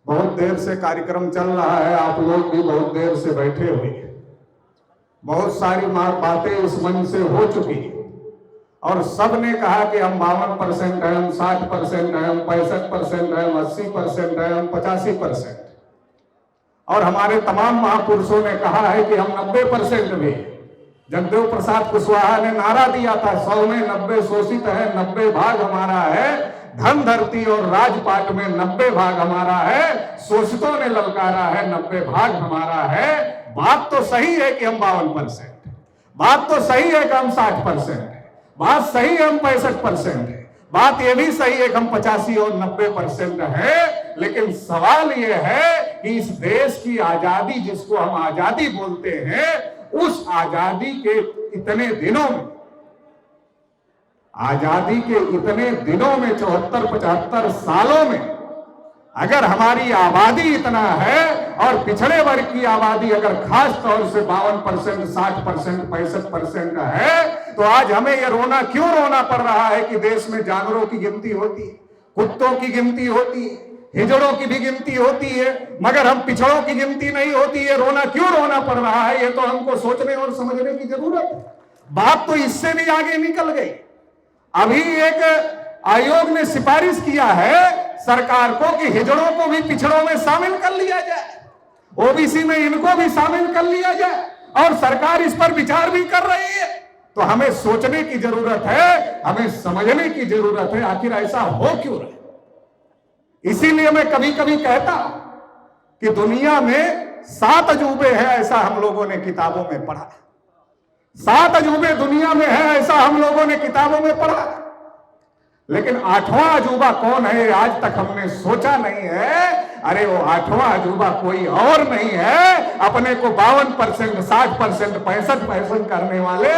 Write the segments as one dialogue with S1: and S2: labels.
S1: बहुत देर से कार्यक्रम चल रहा है, आप लोग भी बहुत देर से बैठे हुए हैं। बहुत सारी बातें इस मंच से हो चुकी और सब ने कहा कि हम 52% हैं, हम 60% हैं, हम 65% हैं, हम 80% हैं, हम 85%। और हमारे तमाम महापुरुषों ने कहा है कि हम 90% भी। जगदेव प्रसाद कुशवाहा ने नारा दिया था, 100 में 90 शोषित है, 90 भाग हमारा है, धन धरती और राजपाट में 90 भाग हमारा है, शोषितों ने ललकारा है, 90 भाग हमारा है। बात तो सही है कि हम 52%, बात तो सही है कि हम 60%, बात सही है हम 65% है, बात यह भी सही है कि हम 85 और 90% है। लेकिन सवाल यह है कि इस देश की आजादी, जिसको हम आजादी बोलते हैं, उस आजादी के इतने दिनों में, आजादी के इतने दिनों में, 74-75 सालों में, अगर हमारी आबादी इतना है और पिछड़े वर्ग की आबादी अगर खास तौर से 52%, 60%, 65% है, तो आज हमें यह रोना क्यों रोना पड़ रहा है कि देश में जानवरों की गिनती होती है, कुत्तों की गिनती होती है, हिजड़ों की भी गिनती होती है, मगर हम पिछड़ों की गिनती नहीं होती है। रोना क्यों रोना पड़ रहा है, ये तो हमको सोचने और समझने की जरूरत है। बात तो इससे भी आगे निकल गई। अभी एक आयोग ने सिफारिश किया है सरकार को कि हिजड़ों को भी पिछड़ों में शामिल कर लिया जाए, ओबीसी में इनको भी शामिल कर लिया जाए, और सरकार इस पर विचार भी कर रही है। तो हमें सोचने की जरूरत है, हमें समझने की जरूरत है, आखिर ऐसा हो क्यों रहा है। इसीलिए मैं कभी कभी कहता कि दुनिया में 7 अजूबे हैं, ऐसा हम लोगों ने किताबों में पढ़ा। 7 अजूबे दुनिया में है, ऐसा हम लोगों ने किताबों में पढ़ा। लेकिन 8वां अजूबा कौन है, आज तक हमने सोचा नहीं है। अरे वो 8वां अजूबा कोई और नहीं है, अपने को 52%, 60%, 65% करने वाले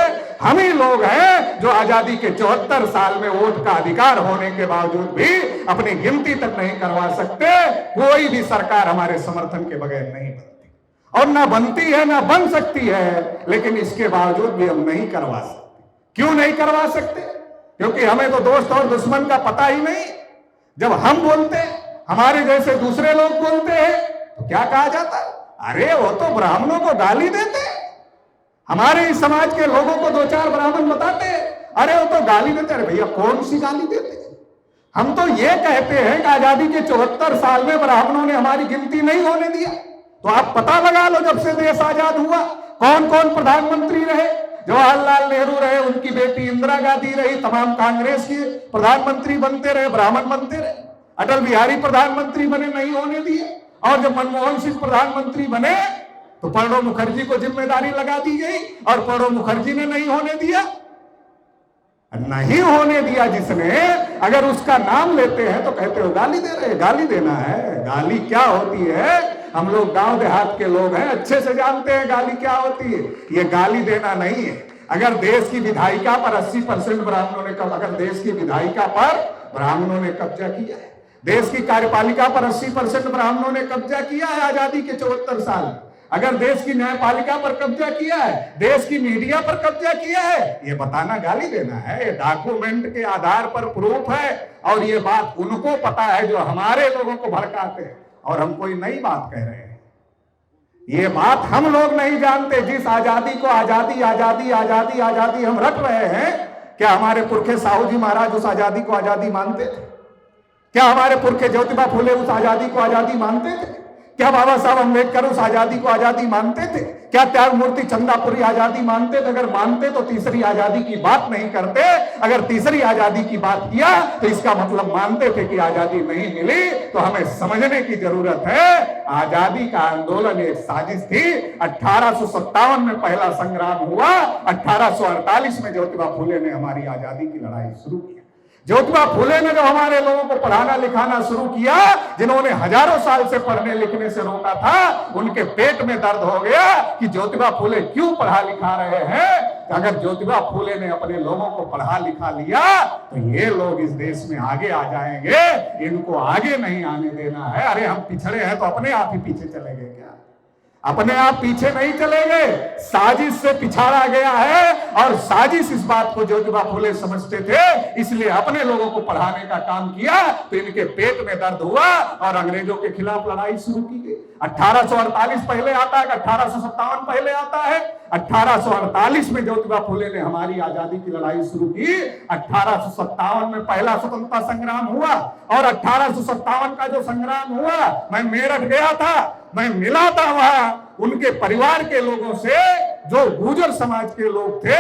S1: हम ही लोग हैं, जो आजादी के 74 साल में वोट का अधिकार होने के बावजूद भी अपनी गिनती तक नहीं करवा सकते। कोई भी सरकार हमारे समर्थन के बगैर नहीं बनती, और ना बनती है ना बन सकती है। लेकिन इसके बावजूद भी हम नहीं करवा सकते। क्यों नहीं करवा सकते? क्योंकि हमें तो दोस्त और दुश्मन का पता ही नहीं। जब हम बोलते हैं, हमारे जैसे दूसरे लोग बोलते हैं, तो क्या कहा जाता है, अरे वो तो ब्राह्मणों को गाली देते हैं। हमारे इस समाज के लोगों को 2-4 ब्राह्मण बताते हैं, अरे वो तो गाली देते। अरे भैया कौन सी गाली देते? हम तो ये कहते हैं कि आजादी के 74 साल में ब्राह्मणों ने हमारी गिनती नहीं होने दिया। तो आप पता लगा लो, जब से देश आजाद हुआ कौन कौन प्रधानमंत्री रहे। जवाहरलाल नेहरू रहे, उनकी बेटी इंदिरा गांधी रही, तमाम कांग्रेस के प्रधानमंत्री बनते रहे, ब्राह्मण बनते रहे। अटल बिहारी प्रधानमंत्री बने, नहीं होने दिए। और जब मनमोहन सिंह प्रधानमंत्री बने तो प्रणब मुखर्जी को जिम्मेदारी लगा दी गई, और प्रणब मुखर्जी ने नहीं होने दिया। नहीं होने दिया जिसने, अगर उसका नाम लेते हैं तो कहते हो गाली दे रहे। गाली देना है, गाली क्या होती है, हम लोग गांव देहात के लोग हैं, अच्छे से जानते हैं गाली क्या होती है। ये गाली देना नहीं है। अगर देश की विधायिका पर 80% ब्राह्मणों ने, अगर देश की विधायिका पर ब्राह्मणों ने कब्जा किया है, देश की कार्यपालिका पर 80% ब्राह्मणों ने कब्जा किया है आजादी के 74 साल, अगर देश की न्यायपालिका पर कब्जा किया है, देश की मीडिया पर कब्जा किया है, ये बताना गाली देना है। ये डॉक्यूमेंट के आधार पर प्रूफ है, और ये बात उनको पता है जो हमारे लोगों को भड़काते हैं। और हम कोई नई बात कह रहे हैं, ये बात हम लोग नहीं जानते। जिस आजादी को आजादी आजादी आजादी आजादी हम रख रहे हैं, क्या हमारे पुरखे साहू जी महाराज उस आजादी को आजादी मानते थे? क्या हमारे पुरखे ज्योतिबा फुले उस आजादी को आजादी मानते थे? क्या बाबा साहब अम्बेडकर उस आजादी को आजादी मानते थे? क्या त्याग मूर्ति चंदापुरी आजादी मानते थे? अगर मानते तो तीसरी आजादी की बात नहीं करते। अगर तीसरी आजादी की बात किया तो इसका मतलब मानते थे कि आजादी नहीं मिली। तो हमें समझने की जरूरत है, आजादी का आंदोलन एक साजिश थी। 1857 में पहला संग्राम हुआ, 1848 में ज्योतिबा फुले ने हमारी आजादी की लड़ाई शुरू की। ज्योतिबा फुले ने जो हमारे लोगों को पढ़ाना लिखाना शुरू किया, जिन्होंने हजारों साल से पढ़ने लिखने से रोका था, उनके पेट में दर्द हो गया कि ज्योतिबा फुले क्यों पढ़ा लिखा रहे हैं। अगर ज्योतिबा फुले ने अपने लोगों को पढ़ा लिखा लिया तो ये लोग इस देश में आगे आ जाएंगे। इनको आगे नहीं आने देना है। अरे हम पिछड़े हैं तो अपने आप ही पीछे चले गए क्या? अपने आप पीछे नहीं चले गए, साजिश से पिछाड़ा गया है। और साजिश इस बात को ज्योतिबा फुले समझते थे, इसलिए अपने लोगों को पढ़ाने का काम किया। तो इनके पेट में दर्द हुआ और अंग्रेजों के खिलाफ लड़ाई शुरू की गई। 1848 पहले आता है, 1857 पहले आता है। 1848 में ज्योतिबा फुले ने हमारी आजादी की लड़ाई शुरू की। 1857 में पहला स्वतंत्रता संग्राम हुआ। और 1857 का जो संग्राम हुआ, मैं मेरठ गया था, मैं मिला था वहां उनके परिवार के लोगों से, जो गुर्जर समाज के लोग थे।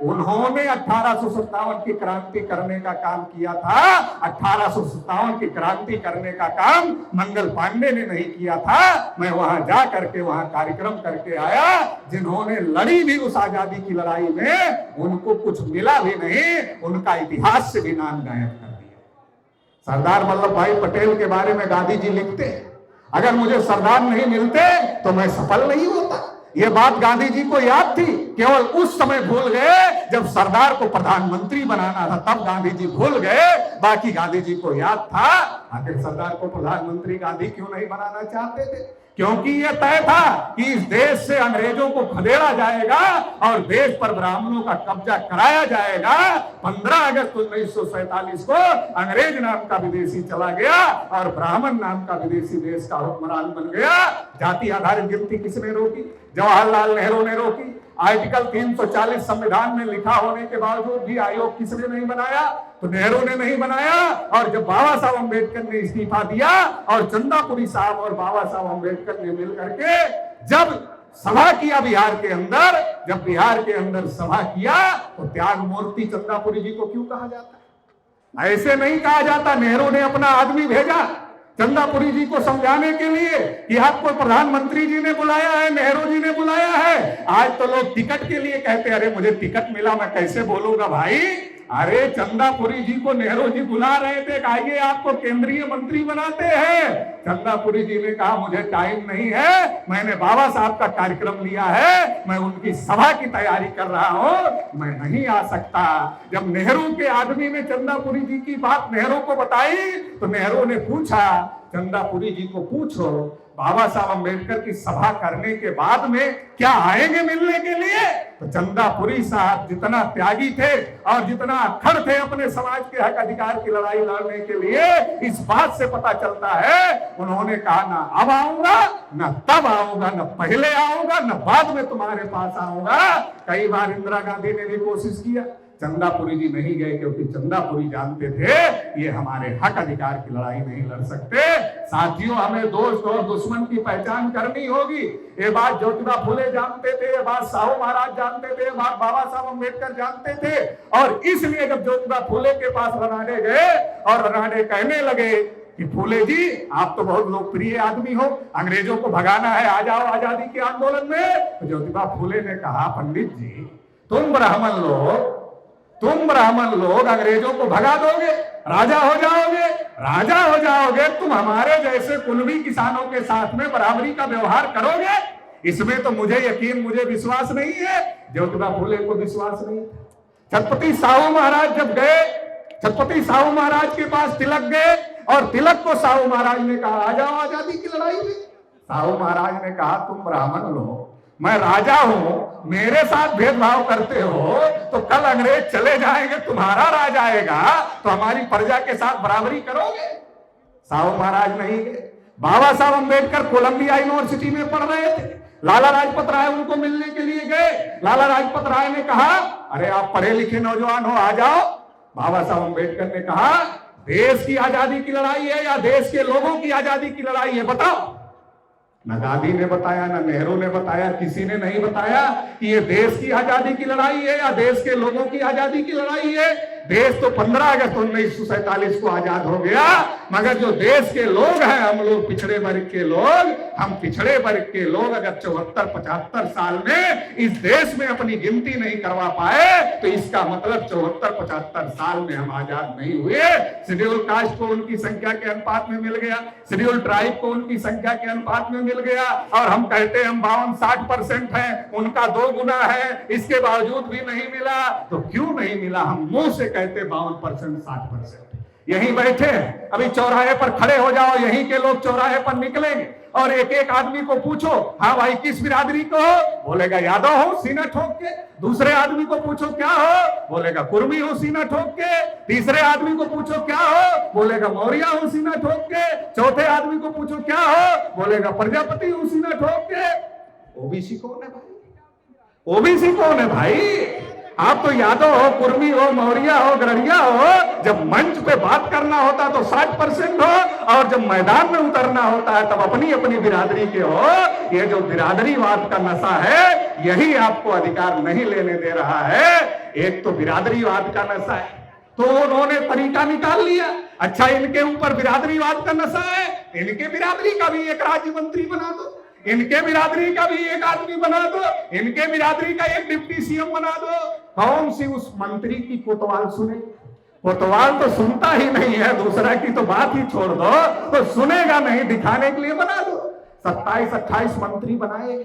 S1: उन्होंने 1857 की क्रांति करने का काम किया था। 1857 की क्रांति करने का काम मंगल पांडे ने नहीं किया था। मैं वहां जा करके वहां कार्यक्रम करके आया। जिन्होंने लड़ी भी उस आजादी की लड़ाई में, उनको कुछ मिला भी नहीं, उनका इतिहास से भी नाम गायब कर दिया। सरदार वल्लभ भाई पटेल के बारे में गांधी जी लिखते हैं, अगर मुझे सरदार नहीं मिलते तो मैं सफल नहीं होता। ये बात गांधी जी को याद थी, केवल उस समय भूल गए जब सरदार को प्रधानमंत्री बनाना था, तब गांधी जी भूल गए। बाकी गांधी जी को याद था। आखिर सरदार को प्रधानमंत्री गांधी क्यों नहीं बनाना चाहते थे? क्योंकि यह तय था कि इस देश से अंग्रेजों को खदेड़ा जाएगा और देश पर ब्राह्मणों का कब्जा कराया जाएगा। 15 अगस्त 1947 को अंग्रेज नाम का विदेशी चला गया और ब्राह्मण नाम का विदेशी देश का हुक्मरान बन गया। जाति आधारित गिनती किसने रोकी? जवाहरलाल नेहरू ने रोकी। आर्टिकल 340 संविधान में लिखा होने के बावजूद भी आयोग किसने नहीं बनाया? तो नेहरू ने नहीं बनाया। और जब बाबा साहब अम्बेडकर ने इस्तीफा दिया और चंदापुरी साहब और बाबा साहब अम्बेडकर ने मिल करके जब सभा किया बिहार के अंदर, जब बिहार के अंदर सभा किया, तो त्याग मूर्ति चंदापुरी जी को क्यों कहा जाता है? ऐसे नहीं कहा जाता। नेहरू ने अपना आदमी भेजा चंदापुरी जी को समझाने के लिए कि आपको प्रधानमंत्री जी ने बुलाया है, नेहरू जी ने बुलाया है। आज तो लोग टिकट के लिए कहते, अरे मुझे टिकट मिला, मैं कैसे बोलूंगा भाई। अरे चंदापुरी जी को नेहरू जी बुला रहे थे, आइए आपको केंद्रीय मंत्री बनाते हैं। चंदापुरी जी ने कहा मुझे टाइम नहीं है, मैंने बाबा साहब का कार्यक्रम लिया है, मैं उनकी सभा की तैयारी कर रहा हूं, मैं नहीं आ सकता। जब नेहरू के आदमी ने चंदापुरी जी की बात नेहरू को बताई, तो नेहरू ने पूछा, चंदापुरी जी को पूछो बाबा साहब अम्बेडकर की सभा करने के बाद में क्या आएंगे मिलने के लिए? तो चंदापुरी साहब जितना त्यागी थे और जितना अक्खड़ थे अपने समाज के हक अधिकार की लड़ाई लड़ने के लिए, इस बात से पता चलता है उन्होंने कहा ना अब आऊंगा, न तब आऊंगा, न पहले आऊंगा, न बाद में तुम्हारे पास आऊंगा। कई बार इंदिरा गांधी ने भी कोशिश किया, चंदापुरी जी नहीं गए क्योंकि चंदापुरी जानते थे ये हमारे हक अधिकार की लड़ाई नहीं लड़ सकते। साथियों, हमें दोस्त और दुश्मन की पहचान करनी होगी। ये बात ज्योतिबा फुले जानते थे, ये बात साहू महाराज जानते थे, ये बात बाबा साहब अम्बेडकर जानते थे। और इसलिए जब ज्योतिबा फुले के पास रनाडे गए और रनाडे कहने लगे कि फुले जी आप तो बहुत लोकप्रिय आदमी हो, अंग्रेजों को भगाना है, आ जाओ आजादी के आंदोलन में। तो ज्योतिबा फुले ने कहा, पंडित जी तुम ब्राह्मण लोग अंग्रेजों को भगा दोगे, राजा हो जाओगे, तुम हमारे जैसे कुलवी किसानों के साथ में बराबरी का व्यवहार करोगे? इसमें तो मुझे यकीन, मुझे विश्वास नहीं है। ज्योतिबा फुले को विश्वास नहीं था। छत्रपति साहू महाराज जब गए, छत्रपति साहू महाराज के पास तिलक गए और तिलक को साहू महाराज ने कहा आ जाओ आजादी की लड़ाई में। साहू महाराज ने कहा तुम ब्राह्मण लोग, मैं राजा हूं, मेरे साथ भेदभाव करते हो तो कल अंग्रेज चले जाएंगे, तुम्हारा राज आएगा तो हमारी प्रजा के साथ बराबरी करोगे? साहू महाराज नहीं गए। बाबा साहब अम्बेडकर कोलंबिया यूनिवर्सिटी में पढ़ रहे थे, लाला लाजपत राय उनको मिलने के लिए गए। लाला लाजपत राय ने कहा अरे आप पढ़े लिखे नौजवान हो, आ जाओ। बाबा साहब अम्बेडकर ने कहा देश की आजादी की लड़ाई है या देश के लोगों की आजादी की लड़ाई है, बताओ। न गांधी ने बताया, न नेहरू ने बताया, किसी ने नहीं बताया कि ये देश की आजादी की लड़ाई है या देश के लोगों की आजादी की लड़ाई है। देश तो 15 अगस्त 1947 को आजाद हो गया, मगर जो देश के लोग हैं, हम लोग पिछड़े वर्ग के लोग, हम पिछड़े वर्ग के लोग अगर 74-75 साल में इस देश में अपनी गिनती नहीं करवा पाए तो इसका मतलब 74-75 साल में हम आजाद नहीं हुए। शेड्यूल कास्ट को उनकी संख्या के अनुपात में मिल गया, शेड्यूल ट्राइब को उनकी संख्या के अनुपात में मिल गया, और हम कहते हम 52-60% हैं, उनका 2 गुना है, इसके बावजूद भी नहीं मिला। तो क्यों नहीं मिला? हम मुंह से कहते 52% 60%। यहीं बैठे हैं, अभी चौराहे पर खड़े हो जाओ, यहीं के लोग चौराहे पर निकलेंगे और एक एक आदमी को पूछो, हाँ भाई किस बिरादरी को हो, बोलेगा यादव हो सीना ठोक के। दूसरे आदमी को पूछो क्या हो, बोलेगा कुर्मी हो सीना ठोक के। तीसरे आदमी को पूछो क्या हो, बोलेगा मौर्य हो सीना ठोक के। चौथे आदमी को पूछो क्या हो, बोलेगा प्रजापति हो सीना ठोक के। ओबीसी कौन है भाई? ओबीसी कौन है भाई? आप तो यादव हो, कुर्मी हो, मौर्य हो, गरड़िया हो। जब मंच पे बात करना होता तो 60% हो और जब मैदान में उतरना होता है तब अपनी अपनी बिरादरी के हो। ये जो बिरादरीवाद का नशा है यही आपको अधिकार नहीं लेने दे रहा है। एक तो बिरादरीवाद का नशा है तो उन्होंने तरीका निकाल लिया, अच्छा इनके ऊपर बिरादरीवाद का नशा है, इनके बिरादरी का भी एक राज्य मंत्री बना दो, इनके बिरादरी का भी एक आदमी बना दो, इनके बिरादरी का एक डिप्टी सीएम बना दो। कौन सी उस मंत्री की कोतवाल सुने? कोतवाल तो सुनता ही नहीं है, दूसरा की तो बात ही छोड़ दो, तो सुनेगा नहीं, दिखाने के लिए बना दो। 27-28 मंत्री बनाए,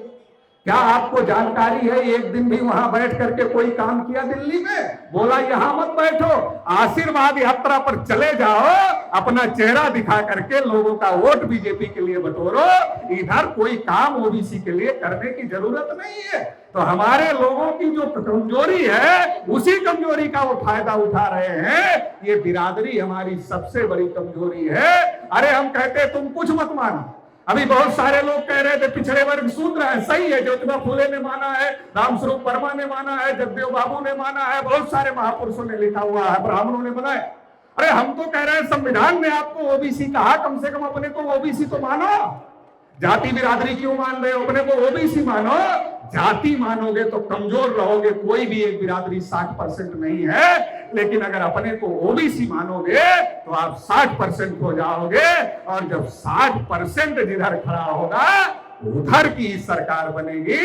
S1: क्या आपको जानकारी है एक दिन भी वहां बैठ करके कोई काम किया दिल्ली में? बोला यहां मत बैठो, आशीर्वाद यात्रा पर चले जाओ, अपना चेहरा दिखा करके लोगों का वोट बीजेपी के लिए बटोरो। इधर कोई काम ओबीसी के लिए करने की जरूरत नहीं है। तो हमारे लोगों की जो कमजोरी है उसी कमजोरी का वो फायदा उठा रहे हैं। ये बिरादरी हमारी सबसे बड़ी कमजोरी है। अरे हम कहते तुम कुछ मत मानो, अभी बहुत सारे लोग कह रहे थे पिछड़े वर्ग सुन रहे हैं, सही है, ज्योतिबा फुले ने माना है, रामस्वरूप वर्मा ने माना है, जगदेव बाबू ने माना है, बहुत सारे महापुरुषों ने लिखा हुआ है, ब्राह्मणों ने बनाए। अरे हम तो कह रहे हैं संविधान ने आपको ओबीसी कहा, कम से कम अपने को ओबीसी तो मानो। जाति बिरादरी क्यों मान रहे हो? अपने को ओबीसी मानो। जाति मानोगे तो कमजोर रहोगे, कोई भी एक बिरादरी 60% नहीं है, लेकिन अगर अपने को ओबीसी मानोगे तो आप 60% हो जाओगे। और जब 60% जिधर खड़ा होगा उधर की सरकार बनेगी।